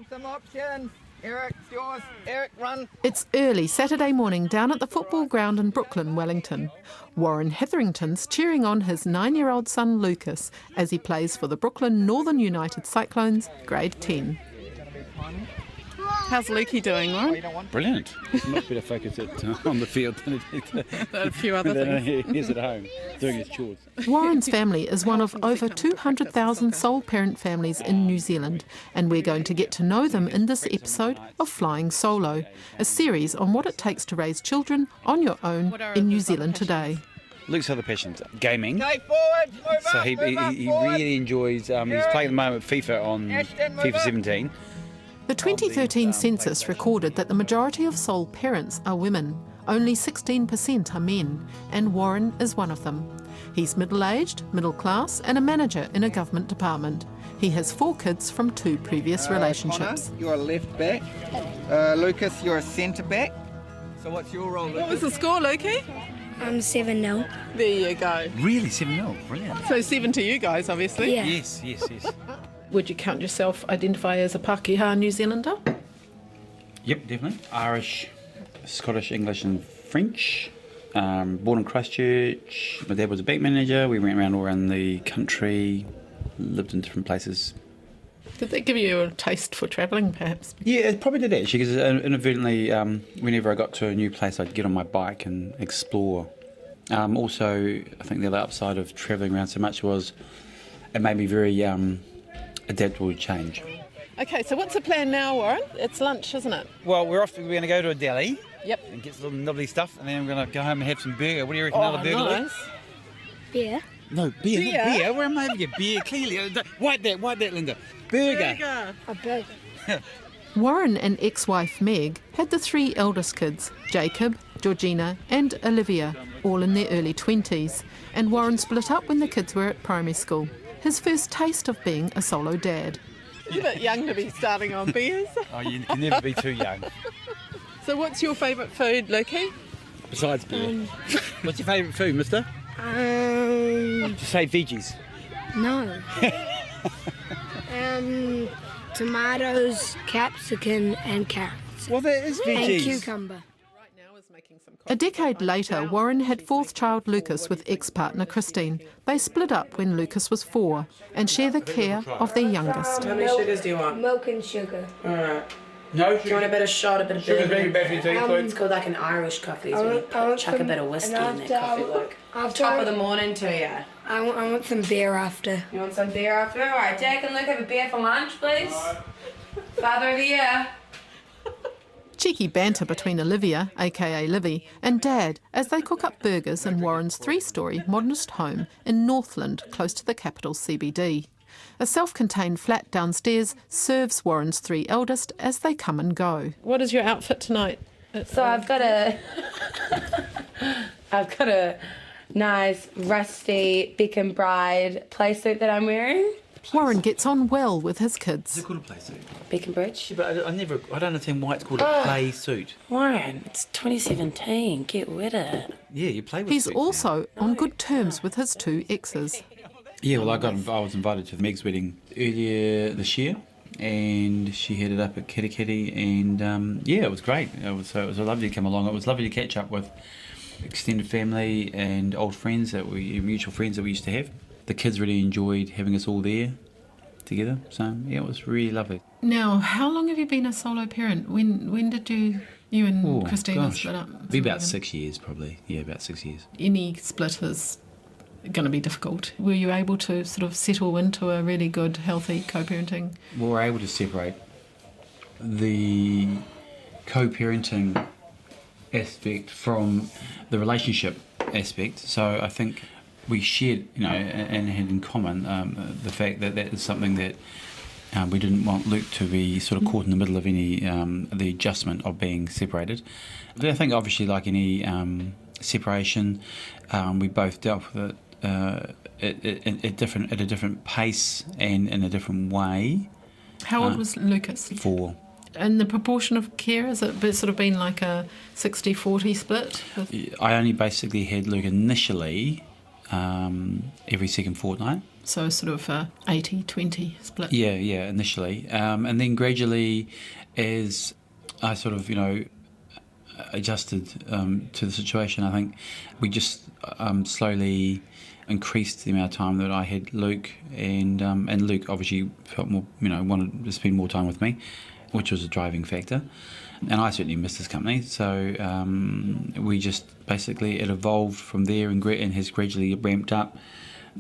Some options. Eric, it's yours. Eric, run. It's early Saturday morning down at the football ground in Brooklyn, Wellington. Warren Hetherington's cheering on his 9-year-old son Lucas as he plays for the Brooklyn Northern United Cyclones, grade 10. How's Lukey doing, Warren? Brilliant. He's much better focused on the field than A few other things. He is at home doing his chores. Warren's family is one of over 200,000 sole parent families in New Zealand, and we're going to get to know them in this episode of Flying Solo, a series on what it takes to raise children on your own in New Zealand today. Luke's other passions, gaming. Okay, forward. Move So up, he move up, really enjoys, he's playing at the moment FIFA on FIFA 17. The 2013 census recorded that the majority of sole parents are women. Only 16% are men, and Warren is one of them. He's middle-aged, middle-class, and a manager in a government department. He has 4 kids from 2 previous relationships. Connor, you're a left back. Lucas, you're a centre back. So what's your role, Lucas? What was the score, Lukey? 7-0. There you go. Really, 7-0, brilliant. So 7 to you guys, obviously. Yeah. Yes. Would you count yourself, identify as a Pakeha New Zealander? Yep, definitely. Irish, Scottish, English and French. Born in Christchurch. My dad was a bank manager. We went around all around the country, lived in different places. Did that give you a taste for travelling, perhaps? Yeah, it probably did actually, because inadvertently, whenever I got to a new place, I'd get on my bike and explore. Also, I think the other upside of travelling around so much was it made me very adaptable to change. Okay, so what's the plan now, Warren? It's lunch, isn't it? Well, we're going to go to a deli. Yep. And get some little nibbly stuff, and then we're going to go home and have some burger. What do you reckon, another burger? Luke? Nice. Beer. No, beer. Not beer. Where am I having your beer? Clearly. Wipe that, Lynda. Burger. A burger. Warren and ex-wife Meg had the 3 eldest kids, Jacob, Georgina and Olivia, all in their early 20s, and Warren split up when the kids were at primary school. His first taste of being a solo dad. You're a bit young to be starting on beers. Oh, you can never be too young. So what's your favourite food, Lukey? Besides beer. What's your favourite food, mister? Just say veggies. No. Tomatoes, capsicum and carrots. Well, there is And veggies. cucumber. A decade later, Warren had 4th child Lucas with ex-partner Christine. They split up when Lucas was 4 and share the care of their youngest. How many sugars do you want? Milk and sugar. Alright. No Do you want a bit of shot, a bit of Sugar's bourbon? very bad for your teeth, It's called like an Irish coffee. So you chuck a bit of whiskey in that coffee, like top of the morning to you. I want some beer after. You want some beer after? Alright, Jack and Luke, have a beer for lunch, please. Father of the year. Cheeky banter between Olivia, aka Livy, and Dad as they cook up burgers in Warren's 3-storey modernist home in Northland, close to the capital CBD. A self-contained flat downstairs serves Warren's 3 eldest as they come and go. What is your outfit tonight? So I've got a nice rusty Beacon Bride playsuit that I'm wearing. Warren gets on well with his kids. It's called a play suit. Beacon Bridge. But I don't understand why it's called a play suit. Warren, it's 2017. Get with it. Yeah, you play with He's suits now. also on good terms with his 2 exes. Yeah, well, I was invited to Meg's wedding earlier this year, and she headed up at Kitty Kitty, and yeah, it was great. It was lovely to come along. It was lovely to catch up with extended family and old friends mutual friends that we used to have. The kids really enjoyed having us all there together, so yeah, it was really lovely. Now, how long have you been a solo parent? When did you and Christina split up? Be about 6 years, probably. Yeah, about 6 years. Any split is going to be difficult. Were you able to sort of settle into a really good, healthy co-parenting? We were able to separate the co-parenting aspect from the relationship aspect. So I think we shared, and had in common the fact that that is something that we didn't want Luke to be sort of caught in the middle of any the adjustment of being separated. But I think obviously, like any separation, we both dealt with it at a different pace and in a different way. How old was Lucas? 4. And the proportion of care, has it sort of been like a 60-40 split? I only basically had Luke initially every second fortnight. So sort of 80-20 split. Yeah, initially. And then gradually, as I sort of, adjusted to the situation, I think we just slowly increased the amount of time that I had Luke, and Luke obviously felt more, wanted to spend more time with me, which was a driving factor. And I certainly missed his company, so we just basically, it evolved from there and has gradually ramped up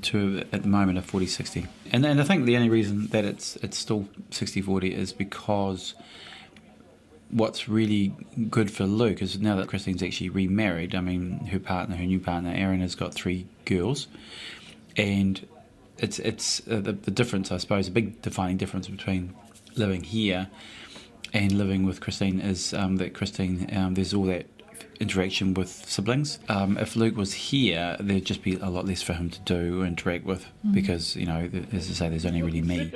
to, at the moment, a 40-60. And I think the only reason that it's still 60-40 is because what's really good for Luke is now that Christine's actually remarried, her new partner, Erin, has got 3 girls, and it's the difference, I suppose, a big defining difference between living here and living with Christine is that Christine, there's all that interaction with siblings. If Luke was here, there'd just be a lot less for him to do or interact with because, as I say, there's only really me.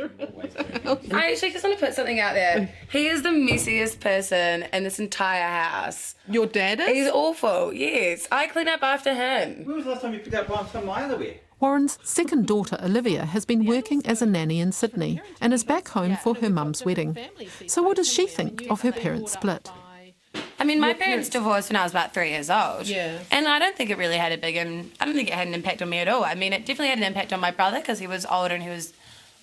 I actually just want to put something out there. He is the messiest person in this entire house. Your dad is? He's awful, yes. I clean up after him. When was the last time you picked up some of my underwear? Warren's second daughter, Olivia, has been working as a nanny in Sydney and is back home for her mum's wedding. So what does she think of her parents' split? My parents divorced when I was about 3 years old. Yeah. And I don't think it really had I don't think it had an impact on me at all. It definitely had an impact on my brother because he was older and he was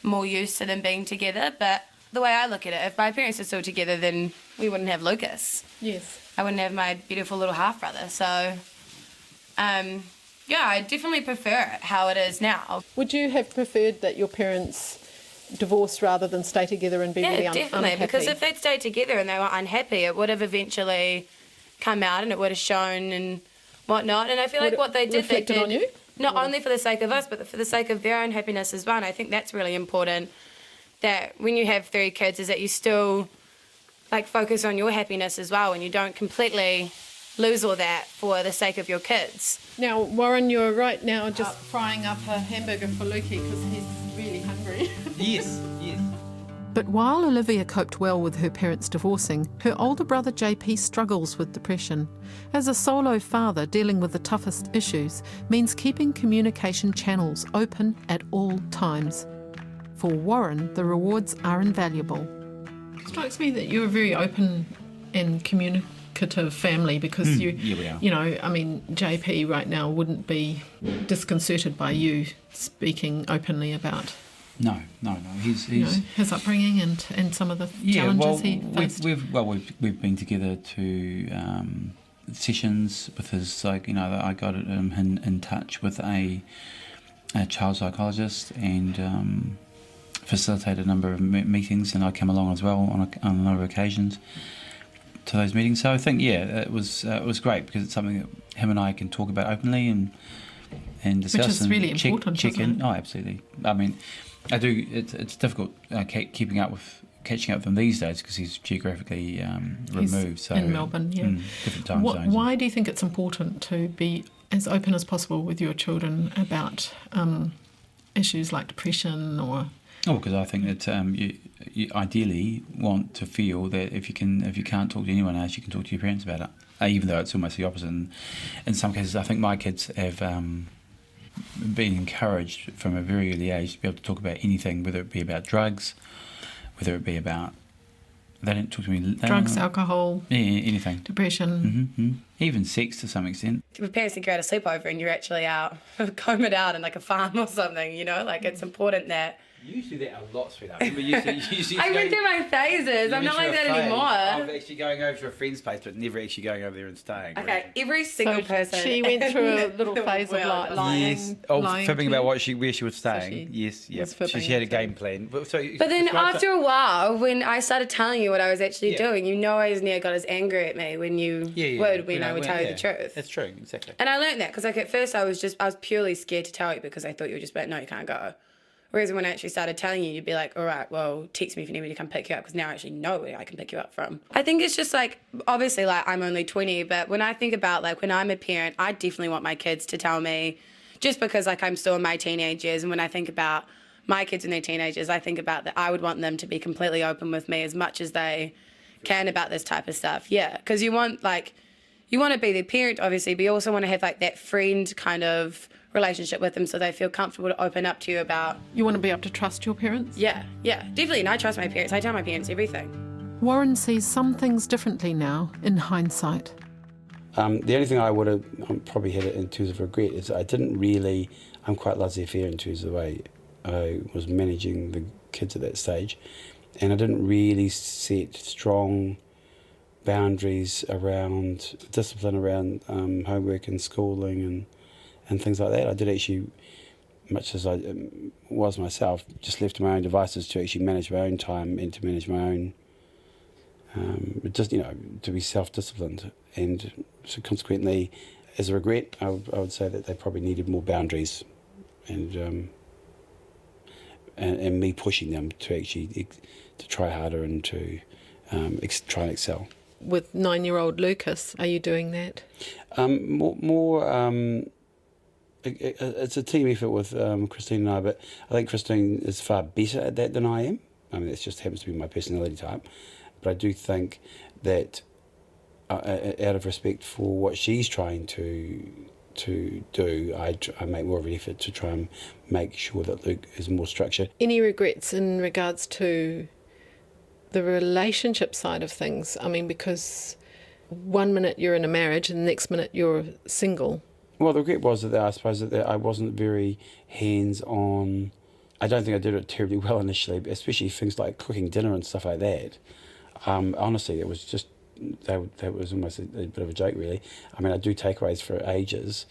more used to them being together. But the way I look at it, if my parents are still together, then we wouldn't have Lucas. Yes. I wouldn't have my beautiful little half-brother. So, I definitely prefer it how it is now. Would you have preferred that your parents divorced rather than stay together and be really unhappy? Yeah, definitely, because if they'd stayed together and they were unhappy, it would have eventually come out and it would have shown and whatnot. And I feel like what they did, on you? Not only for the sake of us, but for the sake of their own happiness as well. And I think that's really important, that when you have 3 kids is that you still focus on your happiness as well and you don't completely lose all that for the sake of your kids. Now, Warren, you're right now just frying up a hamburger for Lukey because he's really hungry. Yes. But while Olivia coped well with her parents divorcing, her older brother JP struggles with depression. As a solo father, dealing with the toughest issues means keeping communication channels open at all times. For Warren, the rewards are invaluable. It strikes me that you're a very open and communicative family because Yeah, we are. JP right now wouldn't be disconcerted by you speaking openly about No. He's his upbringing and some of the challenges he faced. We've been together to sessions with his I got him in touch with a child psychologist and facilitated a number of meetings, and I come along as well on a number of occasions to those meetings. So I think it was great because it's something that him and I can talk about openly and discuss. Which is really important. Check in. Oh, absolutely. I do. It's difficult catching up with them these days because he's geographically removed. So in Melbourne, different time zones. Why do you think it's important to be as open as possible with your children about issues like depression or? Oh, because I think that you ideally want to feel that if you can't talk to anyone else, you can talk to your parents about it. Even though it's almost the opposite. And in some cases, I think my kids have been encouraged from a very early age to be able to talk about anything, whether it be about drugs, whether it be about... They don't talk to me... Drugs, alcohol... Yeah, anything. Depression. Mm-hmm. Even sex to some extent. Your parents think you're at a sleepover and you're actually out combing out in a farm or something, it's important that... You used to do that a lot, sweetheart. Remember, you used to I went through my phases. I'm not like that anymore. I'm actually going over to a friend's place, but never actually going over there and staying. Okay, every single person. She went through a little phase of lying. Yes. Fibbing about where she was staying. So she had a game plan. But then after a while, when I started telling you what I was actually doing, I was near got as angry at me when you would when I would tell you the truth. That's true, exactly. And I learned that because at first I was purely scared to tell you because I thought you were just like, no, you can't go. Whereas when I actually started telling you, you'd be like, all right, well, text me if you need me to come pick you up because now I actually know where I can pick you up from. I think it's just obviously I'm only 20, but when I think about when I'm a parent, I definitely want my kids to tell me just because I'm still in my teenage years. And when I think about my kids and their teenagers, I think about that I would want them to be completely open with me as much as they can about this type of stuff. Yeah, because you want you want to be their parent, obviously, but you also want to have like that friend kind of relationship with them so they feel comfortable to open up to you about. You want to be able to trust your parents? Yeah, definitely. And I trust my parents. I tell my parents everything. Warren sees some things differently now, in hindsight. The only thing I would have probably had in terms of regret is I didn't really, I'm quite laissez-faire in terms of the way I was managing the kids at that stage, and I didn't really set strong boundaries around discipline, around homework and schooling and things like that. I did actually, much as I was myself, just left to my own devices to actually manage my own time and to manage my own, to be self-disciplined. And so consequently, as a regret, I would say that they probably needed more boundaries and me pushing them to actually to try harder and to try and excel. With 9-year-old Lucas, are you doing that? It's a team effort with Christine and I, but I think Christine is far better at that than I am. I mean, it just happens to be my personality type. But I do think that out of respect for what she's trying to do, I make more of an effort to try and make sure that Luke is more structured. Any regrets in regards to the relationship side of things? I mean, because one minute you're in a marriage and the next minute you're single. Well, the regret was that I suppose that I wasn't very hands-on. I don't think I did it terribly well initially, especially things like cooking dinner and stuff like that. Honestly, it was just, that was almost a bit of a joke, really. I mean, I do takeaways for ages,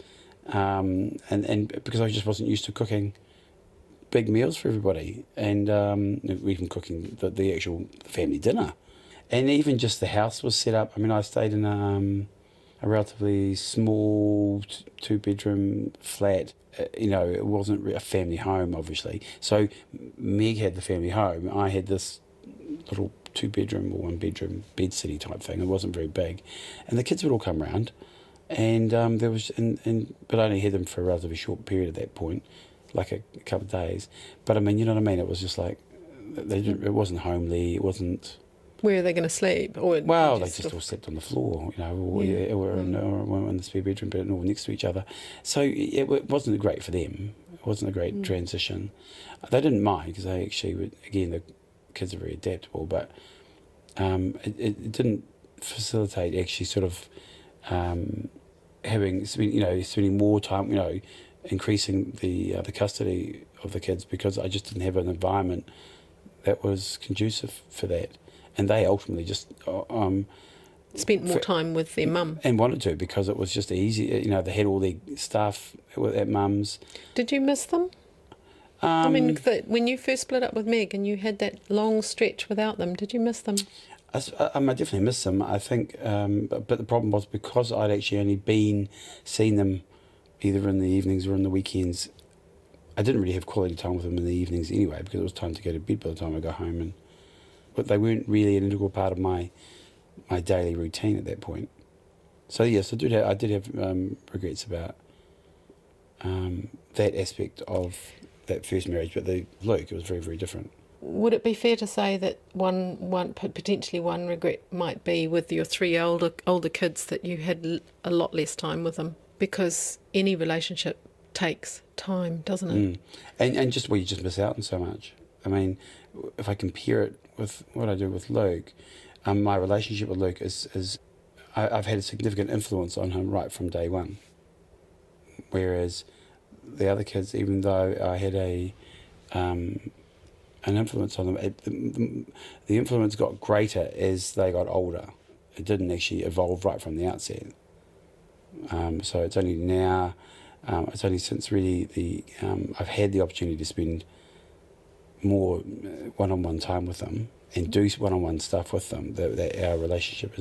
and because I just wasn't used to cooking big meals for everybody, and even cooking the actual family dinner. And even just the house was set up. I mean, I stayed in a relatively small 2-bedroom flat. It wasn't a family home, obviously. So Meg had the family home. I had this little 2-bedroom or 1-bedroom bed city type thing. It wasn't very big, and the kids would all come round, and there was, but I only had them for a relatively short period at that point, like a couple of days. But I mean, you know what I mean? It was just like it wasn't homely. It wasn't. Where are they going to sleep? Or well, they just all slept on the floor, or in the spare bedroom, but all next to each other. So it wasn't great for them. It wasn't a great transition. They didn't mind because they actually would, again, the kids are very adaptable, but it didn't facilitate actually sort of spending more time, increasing the custody of the kids, because I just didn't have an environment that was conducive for that. And they ultimately just spent more time with their mum. And wanted to, because it was just easy. They had all their stuff at mum's. Did you miss them? I mean, when you first split up with Meg and you had that long stretch without them, did you miss them? I definitely miss them, I think. But the problem was, because I'd actually only seen them either in the evenings or in the weekends, I didn't really have quality time with them in the evenings anyway, because it was time to go to bed by the time I got home. But they weren't really an integral part of my daily routine at that point. So yes, I did have regrets about that aspect of that first marriage. But Luke, it was very, very different. Would it be fair to say that potentially one regret might be with your 3 older kids, that you had a lot less time with them? Because any relationship takes time, doesn't it? And just you just miss out on so much. I mean, if I compare it with what I do with Luke, my relationship with Luke is I've had a significant influence on him right from day one. Whereas the other kids, even though I had an influence on them, the influence got greater as they got older. It didn't actually evolve right from the outset. So it's only now, it's only since really I've had the opportunity to spend more one-on-one time with them and do one-on-one stuff with them that our relationship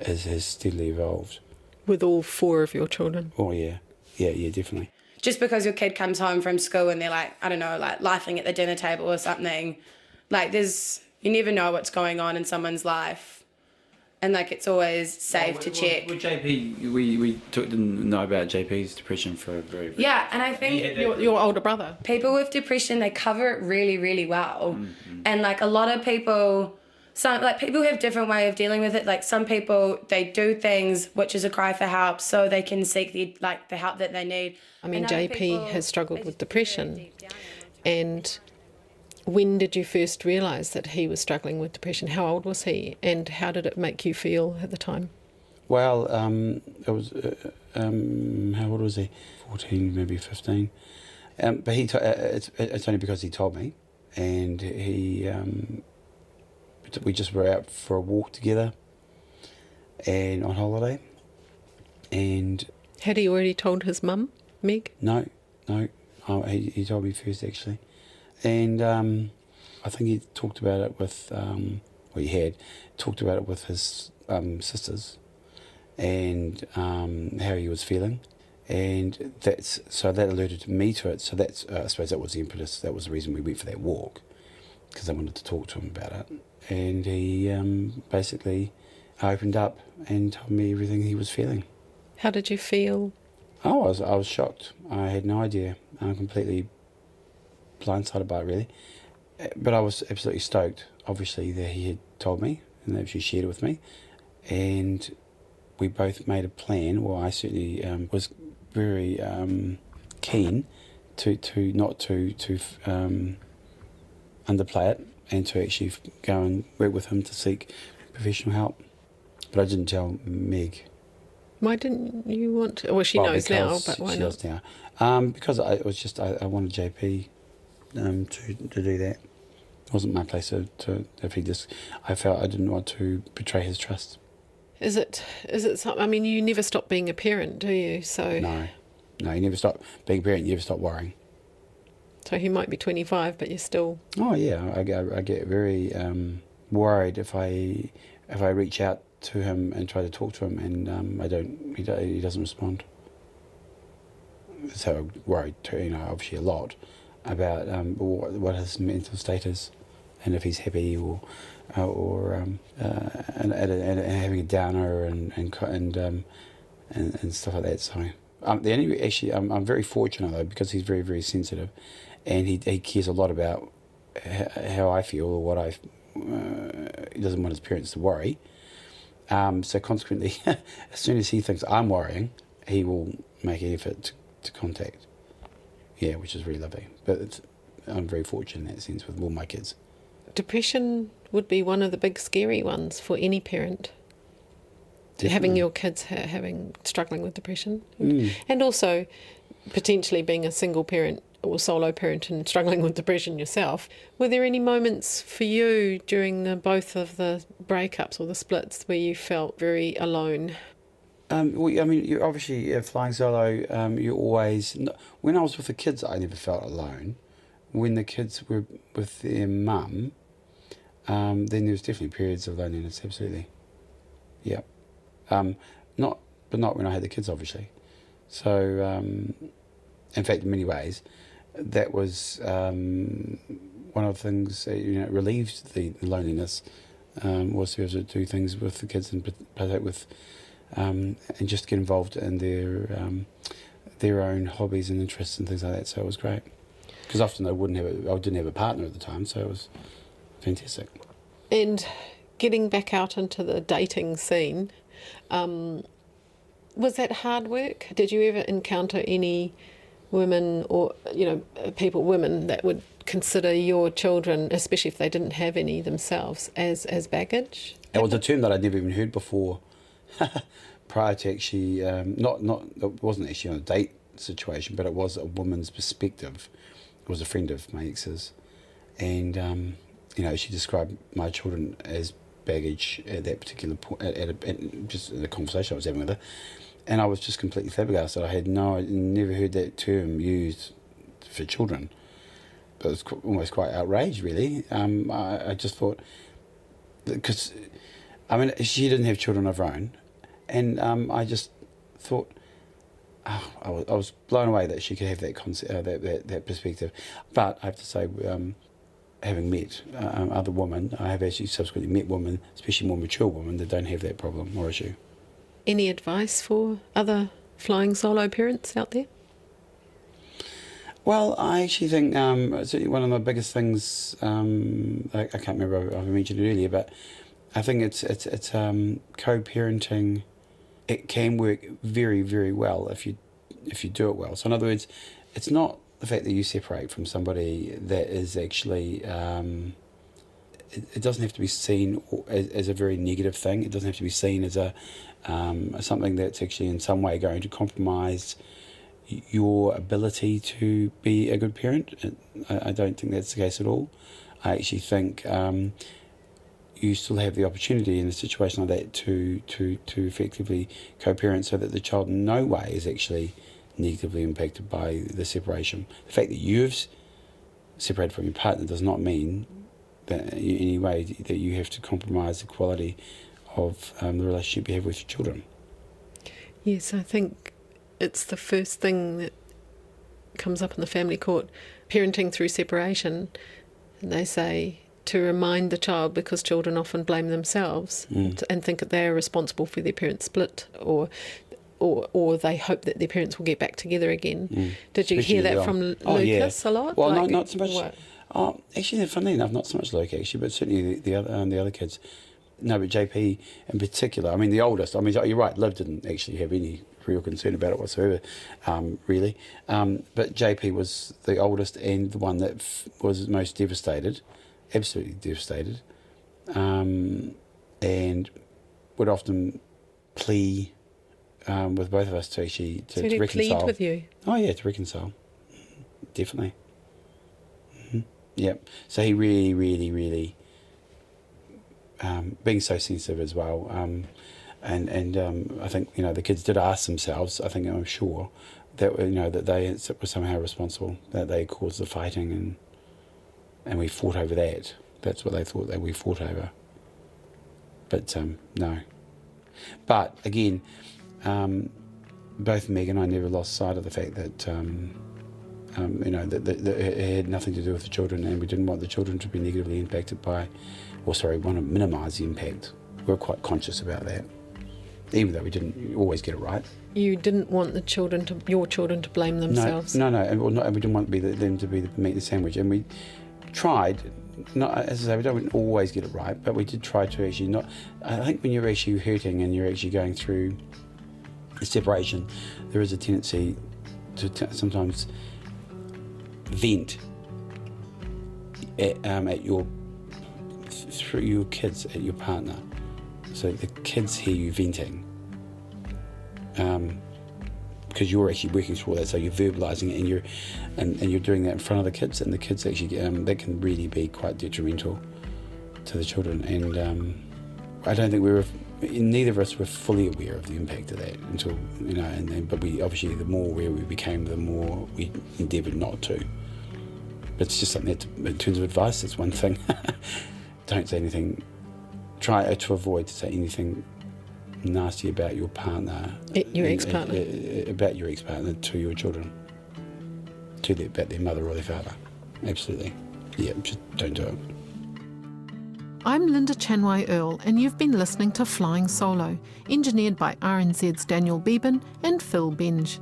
has steadily evolved. With all 4 of your children? Oh yeah, definitely. Just because your kid comes home from school and they're like, I don't know, like laughing at the dinner table or something, like you never know what's going on in someone's life. And like it's always safe to check. With JP, we didn't know about JP's depression for a very yeah, and I think your older brother. People with depression, they cover it really, really well. And like a lot of people some, like, people have different way of dealing with it. Like, some people, they do things which is a cry for help so they can seek the help that they need. I mean, And other JP people, has struggled they with just dig very depression. deep down And when did you first realise that he was struggling with depression? How old was he, and how did it make you feel at the time? Well, it was, how old was he? 14, maybe 15. But it's only because he told me, and we just were out for a walk together and on holiday. And Had he already told his mum, Meg? no, he told me first, actually. And I think he talked about it with, he had talked about it with his sisters, and how he was feeling. And so that alerted me to it. So I suppose that was the impetus. That was the reason we went for that walk, because I wanted to talk to him about it. And he basically opened up and told me everything he was feeling. How did you feel? Oh, I was shocked. I had no idea. I'm completely blindsided by it, really. But I was absolutely stoked, obviously, that he had told me and that she shared it with me. And we both made a plan. Well, I certainly was very keen to not to underplay it, and to actually go and work with him to seek professional help. But I didn't tell Meg. Why didn't you want to? Well, she knows now, but why she not? knows now. Because I wanted JP to do that. It wasn't my place to if he just. I felt I didn't want to betray his trust. Is it something? I mean, you never stop being a parent, do you? So No, you never stop being a parent. You never stop worrying. So he might be 25, but you're still. Oh yeah, I get very worried if I reach out to him and try to talk to him, and he doesn't respond. So I'm worried too, obviously a lot about what his mental state is, and if he's happy or having a downer and stuff like that. So I'm very fortunate though, because he's very, very sensitive, and he cares a lot about how I feel or what he doesn't want his parents to worry. So consequently, as soon as he thinks I'm worrying, he will make an effort to contact. Yeah, which is really lovely. But I'm very fortunate in that sense with all my kids. Depression would be one of the big scary ones for any parent. Definitely. Having your kids struggling with depression, and also potentially being a single parent or solo parent and struggling with depression yourself. Were there any moments for you during both of the breakups or the splits where you felt very alone? Well, I mean, you obviously flying solo. You always. When I was with the kids, I never felt alone. When the kids were with their mum, then there was definitely periods of loneliness. Absolutely. Yeah. Not when I had the kids, obviously. So, in fact, in many ways, that was one of the things that, relieved the loneliness, was to be able to do things with the kids and partake with, and just get involved in their own hobbies and interests and things like that. So it was great, because often I didn't have a partner at the time, so it was fantastic. And getting back out into the dating scene, was that hard work? Did you ever encounter any women or women that would consider your children, especially if they didn't have any themselves, as baggage? It was a term that I'd never even heard before. Prior to actually, it wasn't actually on a date situation, but it was a woman's perspective. It was a friend of my ex's, and she described my children as baggage at that particular point, just in the conversation I was having with her, and I was just completely flabbergasted. I never heard that term used for children, but it was almost quite outraged, really. I just thought, because she didn't have children of her own, and I just thought, I was blown away that she could have that concept, that perspective. But I have to say, having met other women, I have actually subsequently met women, especially more mature women, that don't have that problem or issue. Any advice for other flying solo parents out there? Well, I actually think certainly one of the biggest things, I can't remember if I mentioned it earlier, but I think it's co-parenting. It can work very, very well if you do it well. So in other words, it's not the fact that you separate from somebody that is actually, it doesn't have to be seen as a very negative thing. It doesn't have to be seen as something that's actually in some way going to compromise your ability to be a good parent. I don't think that's the case at all. I actually think you still have the opportunity in a situation like that to effectively co-parent so that the child in no way is actually negatively impacted by the separation. The fact that you've separated from your partner does not mean that in any way that you have to compromise the quality of the relationship you have with your children. Yes, I think it's the first thing that comes up in the family court, parenting through separation. And they say to remind the child, because children often blame themselves and think that they are responsible for their parents' split, or they hope that their parents will get back together again. Did you hear that from Lucas a lot? Well, not so much. Actually, funnily enough, not so much Luke actually, but certainly the other kids. No, but JP in particular. I mean, the oldest. I mean, you're right. Liv didn't actually have any real concern about it whatsoever, really. But JP was the oldest and the one that was most devastated, absolutely devastated, and would often plea with both of us to actually to reconcile. Plead with you? Oh yeah, to reconcile, definitely. Yeah. So he really, really, really, being so sensitive as well, and I think the kids did ask themselves. I'm sure that that they were somehow responsible, that they caused the fighting, and we fought over that. That's what they thought that we fought over. But no. But again, both Meg and I never lost sight of the fact that. That it had nothing to do with the children, and we didn't want the children to be negatively impacted by, want to minimise the impact. We were quite conscious about that, even though we didn't always get it right. You didn't want your children to blame themselves? No, and we didn't want them to be the meat in the sandwich, and we tried. Not, as I say, we don't always get it right, but we did try to actually not. I think when you're actually hurting and you're actually going through a separation, there is a tendency to sometimes vent through your kids at your partner, so the kids hear you venting, because you're actually working through that. So you're verbalising it, and you're doing that in front of the kids, and the kids actually that can really be quite detrimental to the children. And I don't think neither of us were fully aware of the impact of that until but we obviously, the more aware we became, the more we endeavoured not to. But it's just something that, in terms of advice, that's one thing. Don't say anything. Try to avoid to say anything nasty about your partner. Your ex-partner. About your ex-partner to your children. About their mother or their father. Absolutely. Yeah, just don't do it. I'm Lynda Chanwai-Earle, and you've been listening to Flying Solo, engineered by RNZ's Daniel Beban and Phil Benge.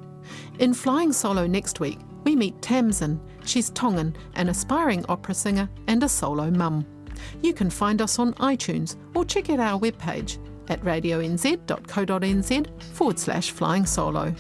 In Flying Solo next week, we meet Tamsin. She's Tongan, an aspiring opera singer and a solo mum. You can find us on iTunes or check out our webpage at radionz.co.nz/flying solo.